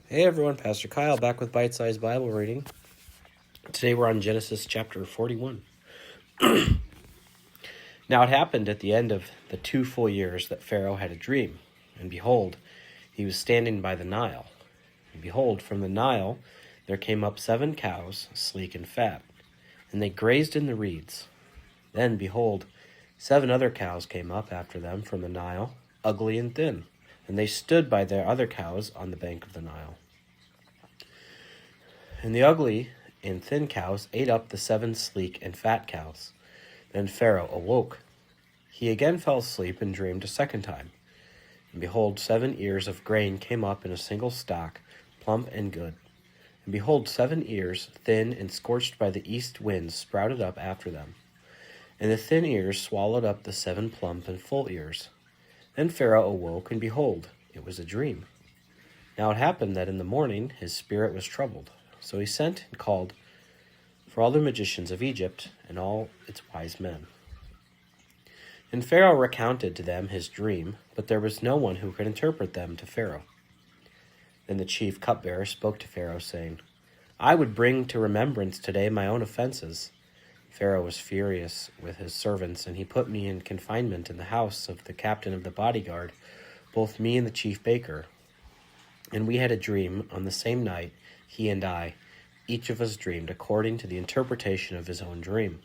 Hey everyone, Pastor Kyle back with Bite Size Bible reading. Today we're on Genesis chapter 41. Now it happened at the end of the 2 full years that Pharaoh had a dream, and behold, he was standing by the Nile. And behold, from the Nile there came up 7 cows, sleek and fat, and they grazed in the reeds. Then, behold, 7 other cows came up after them from the Nile, ugly and thin, and they stood by their other cows on the bank of the Nile. And the ugly and thin cows ate up the 7 sleek and fat cows. Then Pharaoh awoke. He again fell asleep and dreamed a second time. And behold, 7 ears of grain came up in a single stalk, plump and good. And behold, 7 ears, thin and scorched by the east wind, sprouted up after them. And the thin ears swallowed up the 7 plump and full ears. Then Pharaoh awoke, and behold, it was a dream. Now it happened that in the morning his spirit was troubled. So he sent and called for all the magicians of Egypt and all its wise men. And Pharaoh recounted to them his dream, but there was no one who could interpret them to Pharaoh. Then the chief cupbearer spoke to Pharaoh, saying, I would bring to remembrance today my own offenses. Pharaoh was furious with his servants, and he put me in confinement in the house of the captain of the bodyguard, both me and the chief baker. And we had a dream on the same night, he and I, each of us dreamed according to the interpretation of his own dream.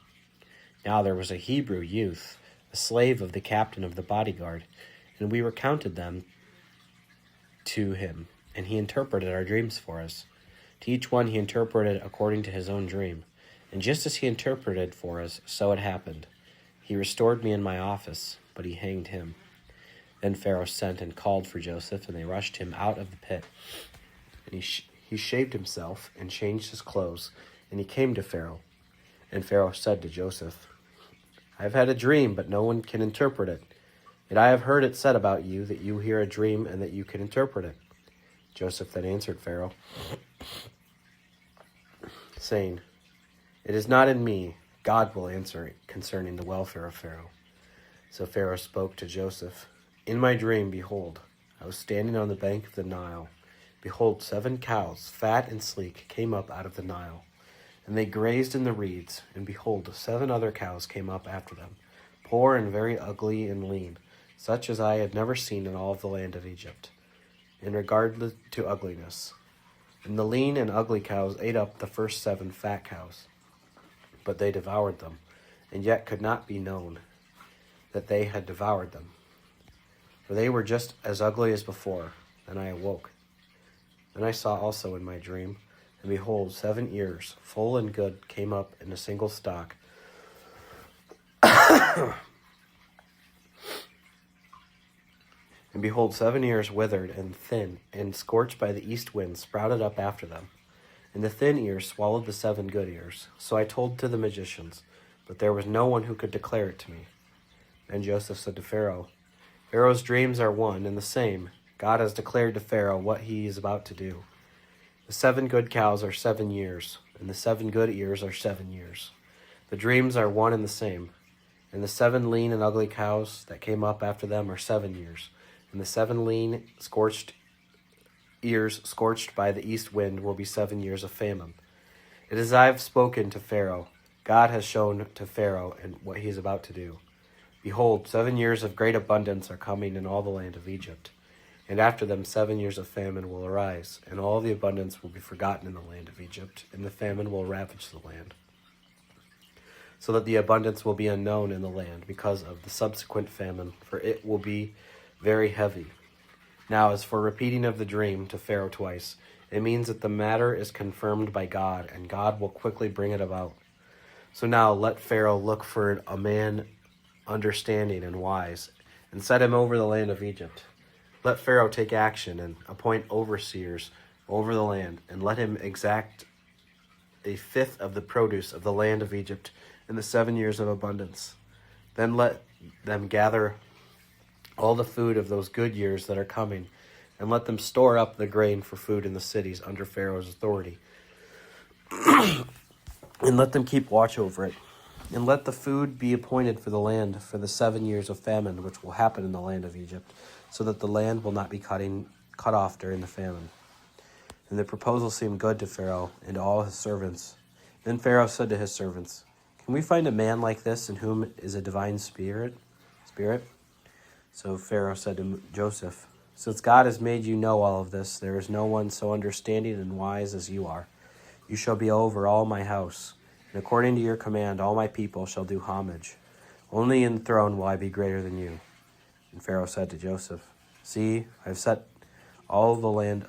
Now there was a Hebrew youth, a slave of the captain of the bodyguard, and we recounted them to him, and he interpreted our dreams for us. To each one he interpreted according to his own dream, and just as he interpreted for us, so it happened. He restored me in my office, but he hanged him. Then Pharaoh sent and called for Joseph, and they rushed him out of the pit. And he shaved himself and changed his clothes, and he came to Pharaoh. And Pharaoh said to Joseph, I have had a dream, but no one can interpret it. Yet I have heard it said about you that you hear a dream and that you can interpret it. Joseph then answered Pharaoh, saying, It is not in me. God will answer concerning the welfare of Pharaoh. So Pharaoh spoke to Joseph, In my dream, behold, I was standing on the bank of the Nile. Behold, 7 cows, fat and sleek, came up out of the Nile, and they grazed in the reeds. And behold, 7 other cows came up after them, poor and very ugly and lean, such as I had never seen in all of the land of Egypt, in regard to ugliness. And the lean and ugly cows ate up the first 7 fat cows, but they devoured them, and yet could not be known that they had devoured them, for they were just as ugly as before. Then I awoke. Then I saw also in my dream, and behold, 7 ears, full and good, came up in a single stalk. And behold, 7 ears withered and thin, and scorched by the east wind, sprouted up after them. And the thin ears swallowed the 7 good ears. So I told to the magicians, but there was no one who could declare it to me. And Joseph said to Pharaoh, Pharaoh's dreams are one and the same. God has declared to Pharaoh what he is about to do. The 7 good cows are 7 years, and the 7 good ears are 7 years. The dreams are one and the same. And the 7 lean and ugly cows that came up after them are 7 years. And the 7 lean, scorched ears, scorched by the east wind, will be 7 years of famine. It is I have spoken to Pharaoh. God has shown to Pharaoh and what he is about to do. Behold, 7 years of great abundance are coming in all the land of Egypt. And after them 7 years of famine will arise, and all the abundance will be forgotten in the land of Egypt, and the famine will ravage the land, so that the abundance will be unknown in the land because of the subsequent famine, for it will be very heavy. Now, as for repeating of the dream to Pharaoh twice, it means that the matter is confirmed by God, and God will quickly bring it about. So now let Pharaoh look for a man understanding and wise, and set him over the land of Egypt. Let Pharaoh take action and appoint overseers over the land, and let him exact 1/5 of the produce of the land of Egypt in the 7 years of abundance. Then let them gather all the food of those good years that are coming, and let them store up the grain for food in the cities under Pharaoh's authority. And let them keep watch over it. And let the food be appointed for the land for the 7 years of famine which will happen in the land of Egypt, so that the land will not be cut off during the famine. And the proposal seemed good to Pharaoh and to all his servants. Then Pharaoh said to his servants, "Can we find a man like this in whom is a divine spirit?" So Pharaoh said to Joseph, "Since God has made you know all of this, there is no one so understanding and wise as you are. You shall be over all my house, and according to your command all my people shall do homage. Only in the throne will I be greater than you." And Pharaoh said to Joseph, "See, I've set you over all the land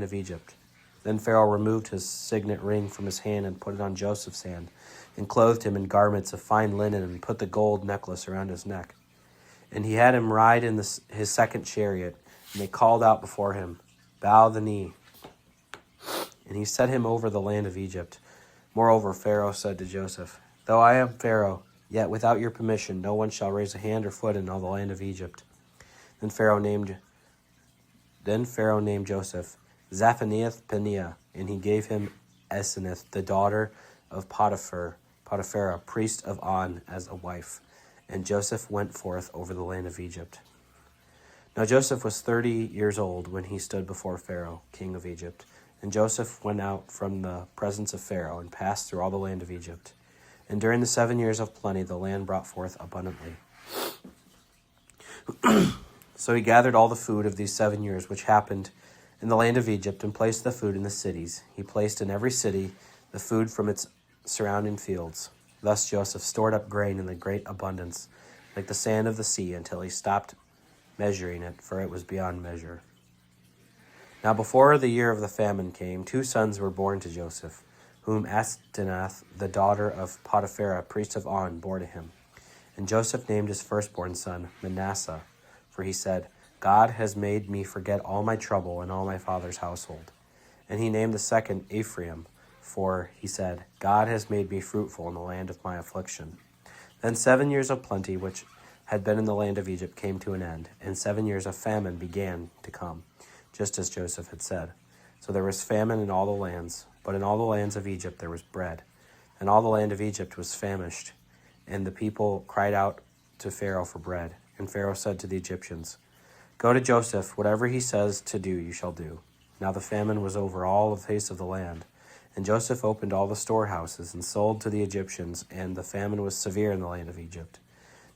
of Egypt." Then Pharaoh removed his signet ring from his hand and put it on Joseph's hand, and clothed him in garments of fine linen, and put the gold necklace around his neck. And he had him ride in his second chariot, and they called out before him, "Bow the knee." And he set him over the land of Egypt. Moreover, Pharaoh said to Joseph, "Though I am Pharaoh, yet without your permission no one shall raise a hand or foot in all the land of Egypt." Then Pharaoh named Joseph Zaphanath-Paneah, and he gave him Asenath, the daughter of Potiphar, priest of On, as a wife. And Joseph went forth over the land of Egypt. Now Joseph was 30 years old when he stood before Pharaoh, king of Egypt. And Joseph went out from the presence of Pharaoh and passed through all the land of Egypt. And during the 7 years of plenty, the land brought forth abundantly. So he gathered all the food of these 7 years which happened in the land of Egypt, and placed the food in the cities. He placed in every city the food from its surrounding fields. Thus Joseph stored up grain in the great abundance, like the sand of the sea, until he stopped measuring it, for it was beyond measure. Now before the year of the famine came, 2 sons were born to Joseph, whom Asenath, the daughter of Potiphar, priest of On, bore to him. And Joseph named his firstborn son Manasseh, for he said, "God has made me forget all my trouble and all my father's household." And he named the second Ephraim, for he said, "God has made me fruitful in the land of my affliction." Then 7 years of plenty, which had been in the land of Egypt, came to an end, and 7 years of famine began to come, just as Joseph had said. So there was famine in all the lands, but in all the lands of Egypt there was bread. And all the land of Egypt was famished, and the people cried out to Pharaoh for bread. And Pharaoh said to the Egyptians, "Go to Joseph, whatever he says to do, you shall do." Now the famine was over all the face of the land. And Joseph opened all the storehouses and sold to the Egyptians, and the famine was severe in the land of Egypt.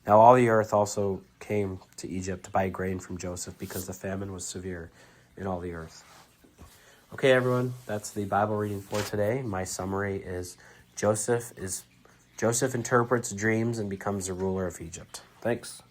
Now all the earth also came to Egypt to buy grain from Joseph, because the famine was severe in all the earth. Okay, everyone, that's the Bible reading for today. My summary is Joseph interprets dreams and becomes the ruler of Egypt. Thanks.